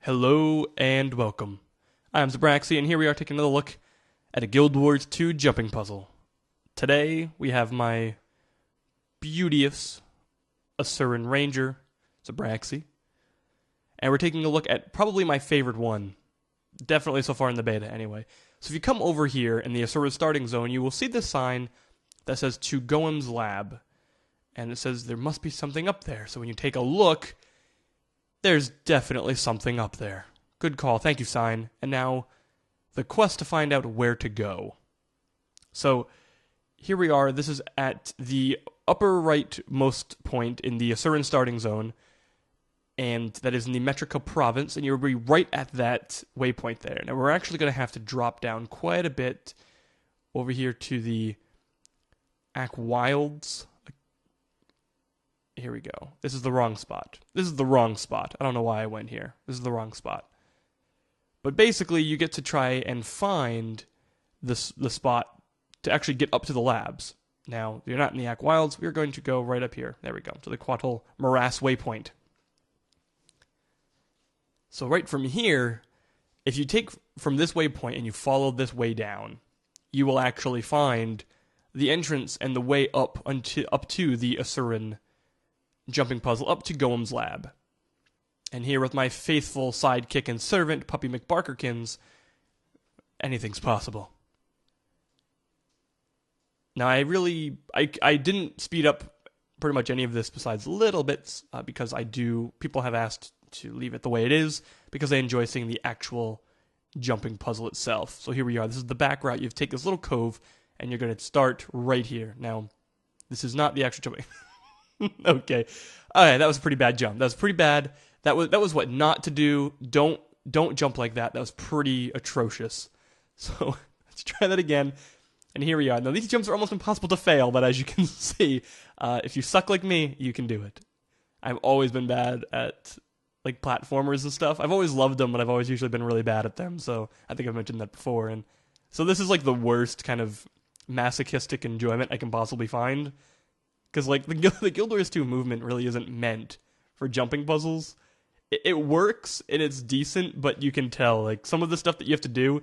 Hello and welcome. I'm Zerbraxi, and here we are taking another look at a Guild Wars 2 jumping puzzle. Today, we have my beauteous Asuran Ranger, Zerbraxi, and we're taking a look at probably my favorite one, definitely so far in the beta anyway. So if you come over here in the Asura starting zone, you will see this sign that says to Goem's Lab, and it says there must be something up there. So when you take a look, there's definitely something up there. Good call. Thank you, sign. And now, the quest to find out where to go. So, here we are. This is at the upper rightmost point in the Asuran starting zone. And that is in the Metrica province. And you'll be right at that waypoint there. Now, we're actually going to have to drop down quite a bit over here to the Ak Wilds. Here we go. This is the wrong spot. This is the wrong spot. I don't know why I went here. This is the wrong spot. But basically, you get to try and find the spot to actually get up to the labs. Now, you're not in the Ak Wilds. We're going to go right up here. There we go. To the Quattle Morass Waypoint. So right from here, if you take from this waypoint and you follow this way down, you will actually find the entrance and the way up to the Asuran jumping puzzle up to Goem's Lab. And here with my faithful sidekick and servant, Puppy McBarkerkins, anything's possible. Now, I didn't speed up pretty much any of this besides little bits, because people have asked to leave it the way it is, because they enjoy seeing the actual jumping puzzle itself. So here we are. This is the back route. You take this little cove, and you're going to start right here. Now, this is not the actual jumping. Okay. Alright, that was a pretty bad jump. That was pretty bad. That was what not to do. Don't jump like that. That was pretty atrocious. So, let's try that again. And here we are. Now, these jumps are almost impossible to fail, but as you can see, if you suck like me, you can do it. I've always been bad at, like, platformers and stuff. I've always loved them, but I've always usually been really bad at them, so I think I've mentioned that before. And so this is, like, the worst kind of masochistic enjoyment I can possibly find. Because, like, the Guild Wars 2 movement really isn't meant for jumping puzzles. It works, and it's decent, but you can tell, like, some of the stuff that you have to do,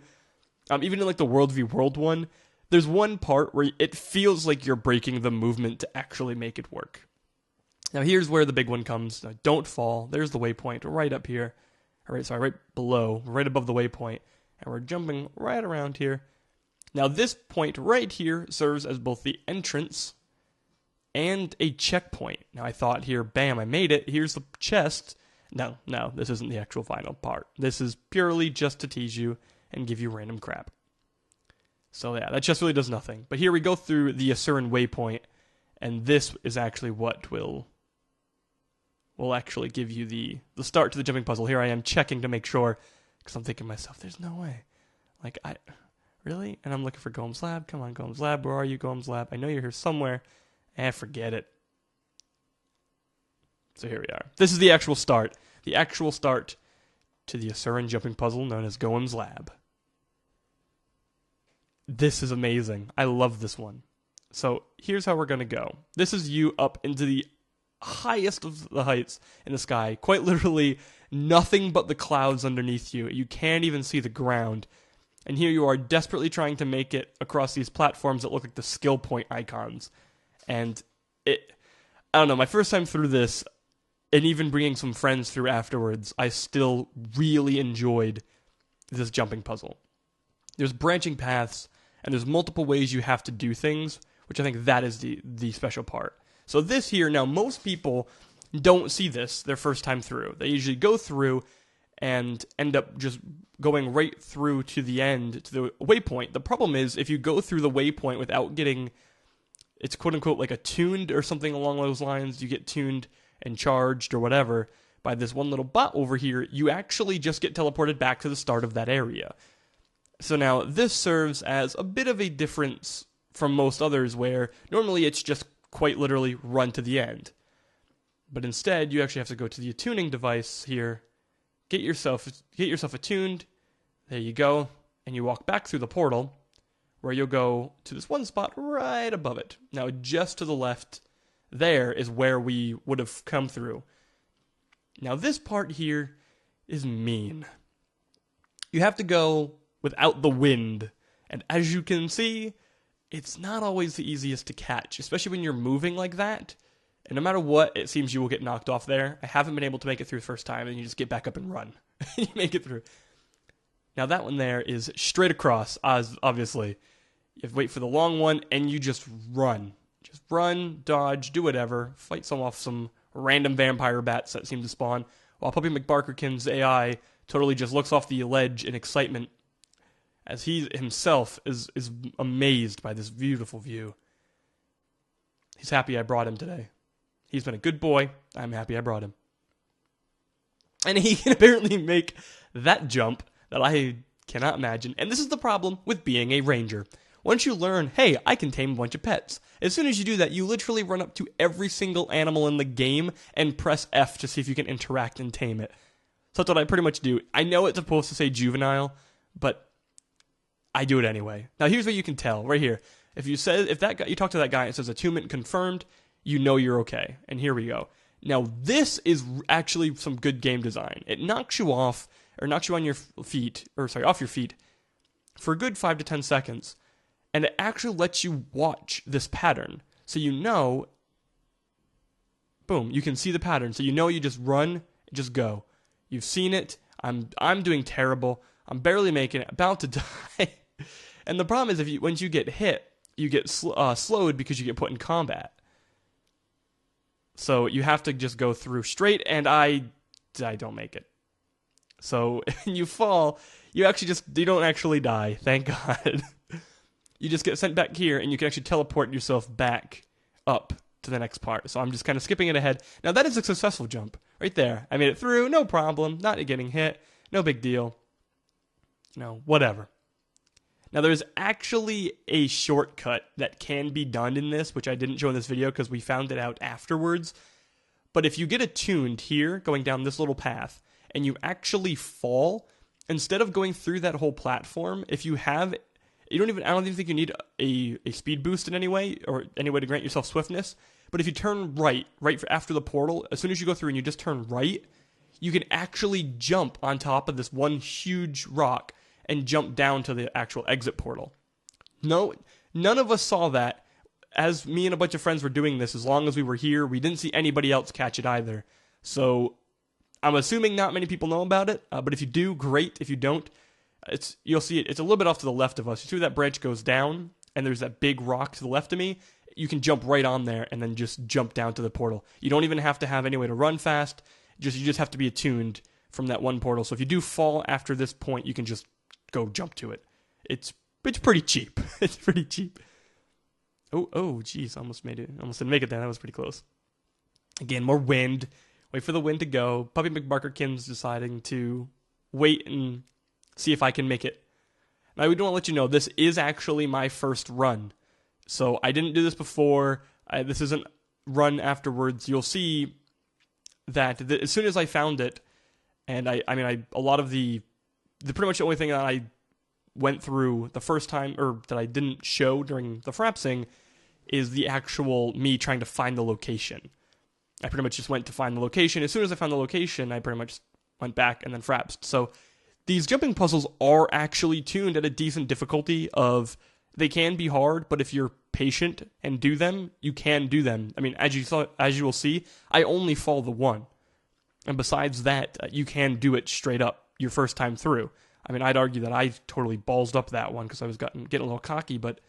even in, like, the World v. World one, there's one part where it feels like you're breaking the movement to actually make it work. Now, here's where the big one comes. Now, don't fall. There's the waypoint right up here. Right below, right above the waypoint. And we're jumping right around here. Now, this point right here serves as both the entrance and a checkpoint. Now I thought here, bam, I made it. Here's the chest. No, this isn't the actual final part. This is purely just to tease you and give you random crap. So yeah, that chest really does nothing. But here we go through the Asuran waypoint, and this is actually what will actually give you the start to the jumping puzzle. Here I am checking to make sure, because I'm thinking to myself, there's no way. Like, really? And I'm looking for Goem's Lab. Come on, Goem's Lab. Where are you, Goem's Lab? I know you're here somewhere. Forget it. So here we are. This is the actual start. The actual start to the Asuran jumping puzzle known as Goem's Lab. This is amazing. I love this one. So here's how we're going to go. This is you up into the highest of the heights in the sky. Quite literally nothing but the clouds underneath you. You can't even see the ground. And here you are desperately trying to make it across these platforms that look like the skill point icons. And I don't know, my first time through this, and even bringing some friends through afterwards, I still really enjoyed this jumping puzzle. There's branching paths, and there's multiple ways you have to do things, which I think that is the special part. So this here, now most people don't see this their first time through. They usually go through and end up just going right through to the end, to the waypoint. The problem is, if you go through the waypoint without getting, it's quote-unquote like attuned or something along those lines, you get tuned and charged or whatever by this one little bot over here, you actually just get teleported back to the start of that area. So now, this serves as a bit of a difference from most others, where normally it's just quite literally run to the end. But instead, you actually have to go to the attuning device here, get yourself attuned, there you go, and you walk back through the portal, where you'll go to this one spot right above it. Now, just to the left, there is where we would have come through. Now, this part here is mean. You have to go without the wind, and as you can see, it's not always the easiest to catch, especially when you're moving like that. And no matter what, it seems you will get knocked off there. I haven't been able to make it through the first time, and you just get back up and run. You make it through. Now that one there is straight across, obviously. You have to wait for the long one, and you just run. Just run, dodge, do whatever. Fight some random vampire bats that seem to spawn, while Puppy McBarkerkin's AI totally just looks off the ledge in excitement, as he himself is amazed by this beautiful view. He's happy I brought him today. He's been a good boy. I'm happy I brought him. And he can apparently make that jump that I cannot imagine. And this is the problem with being a ranger. Once you learn, hey, I can tame a bunch of pets. As soon as you do that, you literally run up to every single animal in the game and press F to see if you can interact and tame it. So that's what I pretty much do. I know it's supposed to say juvenile, but I do it anyway. Now here's what you can tell right here. If you talk to that guy and it says attunement confirmed, you know you're okay. And here we go. Now this is actually some good game design. It knocks you off, or knocks you on your feet, off your feet, for a good 5 to 10 seconds. And it actually lets you watch this pattern. So you know, boom, you can see the pattern. So you know you just run, just go. You've seen it. I'm doing terrible. I'm barely making it, about to die. And the problem is once you get hit, you get slowed because you get put in combat. So you have to just go through straight, and I don't make it. So you fall, you don't actually die, thank God. You just get sent back here, and you can actually teleport yourself back up to the next part. So I'm just kind of skipping it ahead. Now that is a successful jump, right there. I made it through, no problem, not getting hit, no big deal. Whatever. Now there's actually a shortcut that can be done in this, which I didn't show in this video because we found it out afterwards. But if you get attuned here, going down this little path, and you actually fall, instead of going through that whole platform, I don't even think you need a speed boost in any way, or any way to grant yourself swiftness. But if you turn right after the portal, as soon as you go through and you just turn right, you can actually jump on top of this one huge rock and jump down to the actual exit portal. No, none of us saw that. As me and a bunch of friends were doing this, as long as we were here, we didn't see anybody else catch it either. So I'm assuming not many people know about it, but if you do, great. If you don't, you'll see it. It's a little bit off to the left of us. You see where that branch goes down, and there's that big rock to the left of me? You can jump right on there and then just jump down to the portal. You don't even have to have any way to run fast. You just have to be attuned from that one portal. So if you do fall after this point, you can just go jump to it. It's pretty cheap. It's pretty cheap. Oh, geez, almost didn't make it there. That was pretty close. Again, more wind. Wait for the wind to go. Puppy McBarkerkin's deciding to wait and see if I can make it. Now, we do want to let you know, this is actually my first run. So I didn't do this before. This isn't run afterwards. You'll see that as soon as I found it, and a lot of the pretty much the only thing that I went through the first time, or that I didn't show during the frapsing, is the actual me trying to find the location. I pretty much just went to find the location. As soon as I found the location, I pretty much went back and then frapsed. So these jumping puzzles are actually tuned at a decent difficulty they can be hard, but if you're patient and do them, you can do them. I mean, as you will see, I only fall the one. And besides that, you can do it straight up your first time through. I mean, I'd argue that I totally ballsed up that one because I was getting a little cocky, but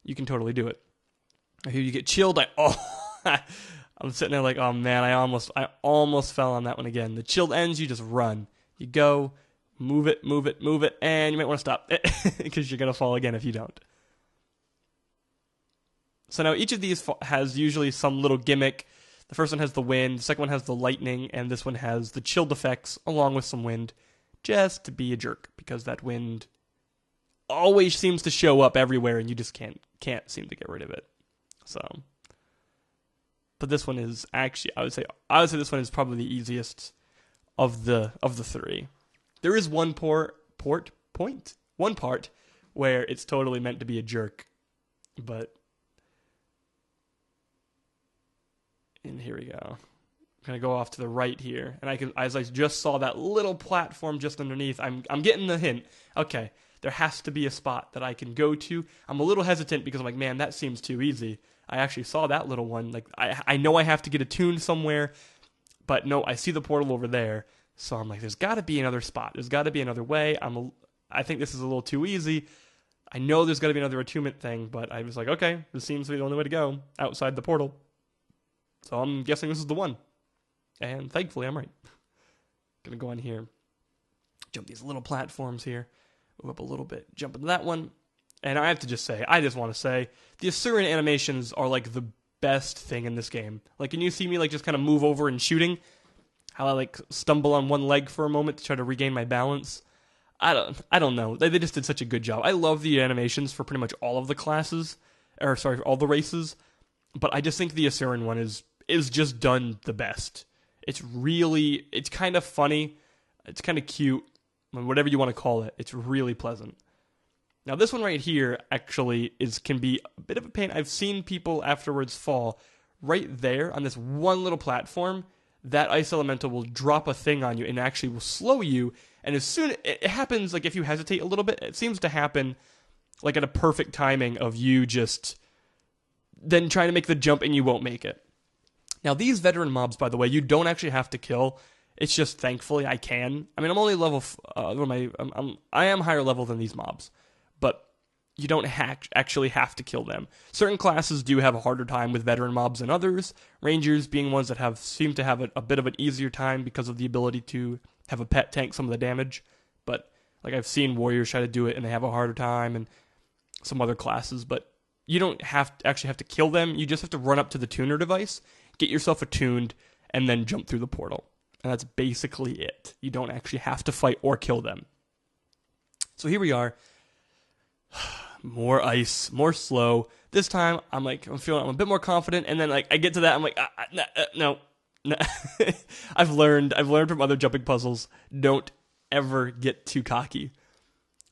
you can totally do it. I hear you get chilled. I'm sitting there like, oh man, I almost fell on that one again. The chilled ends, you just run. You go, move it, and you might want to stop because you're going to fall again if you don't. So now each of these has usually some little gimmick. The first one has the wind, the second one has the lightning, and this one has the chilled effects along with some wind, just to be a jerk, because that wind always seems to show up everywhere and you just can't seem to get rid of it. So, but this one is actually, I would say this one is probably the easiest of the three. There is one part where it's totally meant to be a jerk, but and here we go. gonna go off to the right here, and as I just saw that little platform just underneath, I'm getting the hint. Okay, there has to be a spot that I can go to. I'm a little hesitant because I'm like, man, that seems too easy. I actually saw that little one. Like, I know I have to get attuned somewhere, but no, I see the portal over there. So I'm like, there's got to be another spot. There's got to be another way. I think this is a little too easy. I know there's got to be another attunement thing, but I was like, okay, this seems to be the only way to go outside the portal. So I'm guessing this is the one. And thankfully, I'm right. Gonna go on here, jump these little platforms here, move up a little bit, jump into that one. And I have to just say, I just want to say, the Asuran animations are like the best thing in this game. Like, can you see me like just kind of move over and shooting? How I like stumble on one leg for a moment to try to regain my balance. I don't know. They just did such a good job. I love the animations for pretty much all of the classes, all the races. But I just think the Asuran one is just done the best. It's kind of funny. It's kind of cute. Whatever you want to call it. It's really pleasant. Now this one right here actually can be a bit of a pain. I've seen people afterwards fall right there on this one little platform. That ice elemental will drop a thing on you and actually will slow you. And as soon it happens, like if you hesitate a little bit, it seems to happen like at a perfect timing of you just then trying to make the jump and you won't make it. Now these veteran mobs, by the way, you don't actually have to kill. It's just thankfully I can. I mean, I'm only level. I am higher level than these mobs, but you don't actually have to kill them. Certain classes do have a harder time with veteran mobs than others. Rangers being ones that seem to have a bit of an easier time because of the ability to have a pet tank some of the damage. But like I've seen warriors try to do it and they have a harder time, and some other classes. But you don't actually have to kill them. You just have to run up to the tuner device, get yourself attuned, and then jump through the portal. And that's basically it. You don't actually have to fight or kill them. So here we are. More ice, more slow. This time, I'm a bit more confident, and then like I get to that, I'm like, no. I've learned from other jumping puzzles, don't ever get too cocky.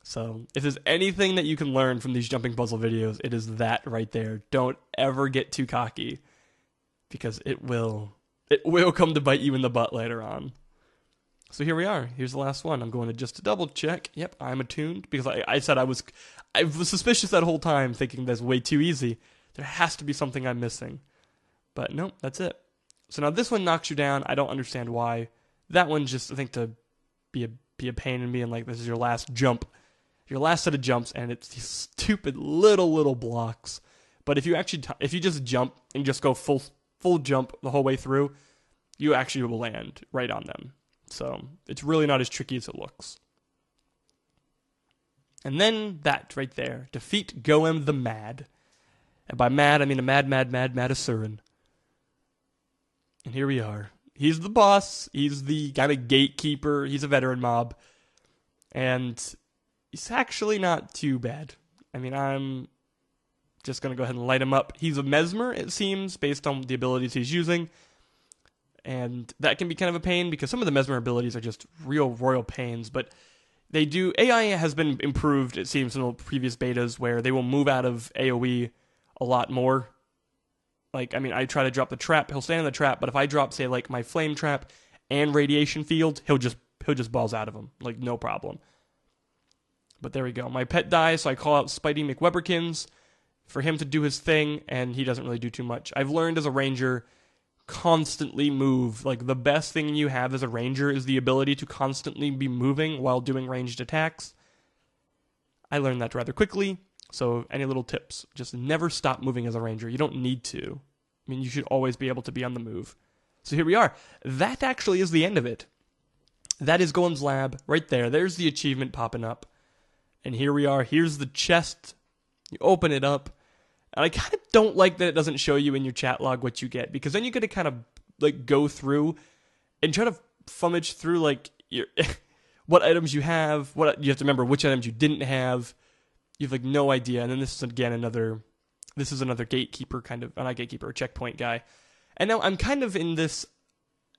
So if there's anything that you can learn from these jumping puzzle videos, it is that right there. Don't ever get too cocky, because it will come to bite you in the butt later on. So here we are. Here's the last one. I'm going to just double check. Yep, I'm attuned, because I said I was suspicious that whole time, thinking that's way too easy. There has to be something I'm missing. But no, that's it. So now this one knocks you down. I don't understand why. That one just, I think, to be a pain in me, and like this is your last jump, your last set of jumps, and it's these stupid little blocks. But if you just jump and just go full jump the whole way through, you actually will land right on them. So it's really not as tricky as it looks. And then that right there, defeat Goem the Mad. And by mad, I mean a mad Asuran. And here we are. He's the boss. He's the kind of gatekeeper. He's a veteran mob. And he's actually not too bad. I mean, I'm just going to go ahead and light him up. He's a mesmer, it seems, based on the abilities he's using. And that can be kind of a pain, because some of the mesmer abilities are just real royal pains. But AI has been improved, it seems, in the previous betas, where they will move out of AoE a lot more. Like, I mean, I try to drop the trap, he'll stand in the trap, but if I drop, say, like, my flame trap and radiation field, he'll just balls out of him. Like, no problem. But there we go. My pet dies, so I call out Spidey McWebberkins for him to do his thing, and he doesn't really do too much. I've learned as a ranger, constantly move. Like, the best thing you have as a ranger is the ability to constantly be moving while doing ranged attacks. I learned that rather quickly. So any little tips? Just never stop moving as a ranger. You don't need to. I mean, you should always be able to be on the move. So here we are. That actually is the end of it. That is Golem's lab right there. There's the achievement popping up. And here we are. Here's the chest. You open it up. And I kind of don't like that it doesn't show you in your chat log what you get, because then you get to kind of like go through and try to fummage through like your what items you have. What you have to remember which items you didn't have. You have like no idea. And then this is again another gatekeeper kind of, not gatekeeper, checkpoint guy. And now I'm kind of in this,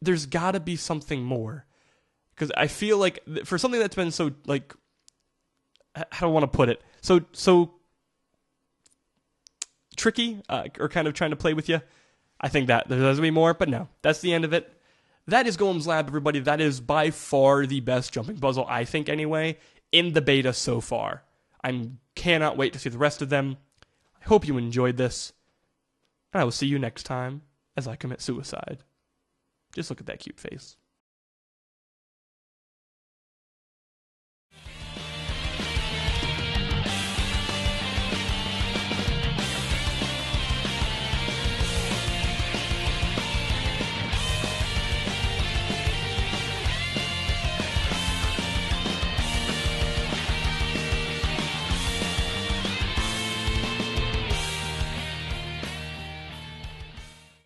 there's got to be something more, because I feel like for something that's been so like, how do I want to put it? So tricky, or kind of trying to play with you. I think that there's going to be more, but no, that's the end of it. that is Golem's Lab, everybody. That is by far the best jumping puzzle, I think anyway, in the beta so far. I cannot wait to see the rest of them. I hope you enjoyed this, and I will see you next time as I commit suicide. Just look at that cute face.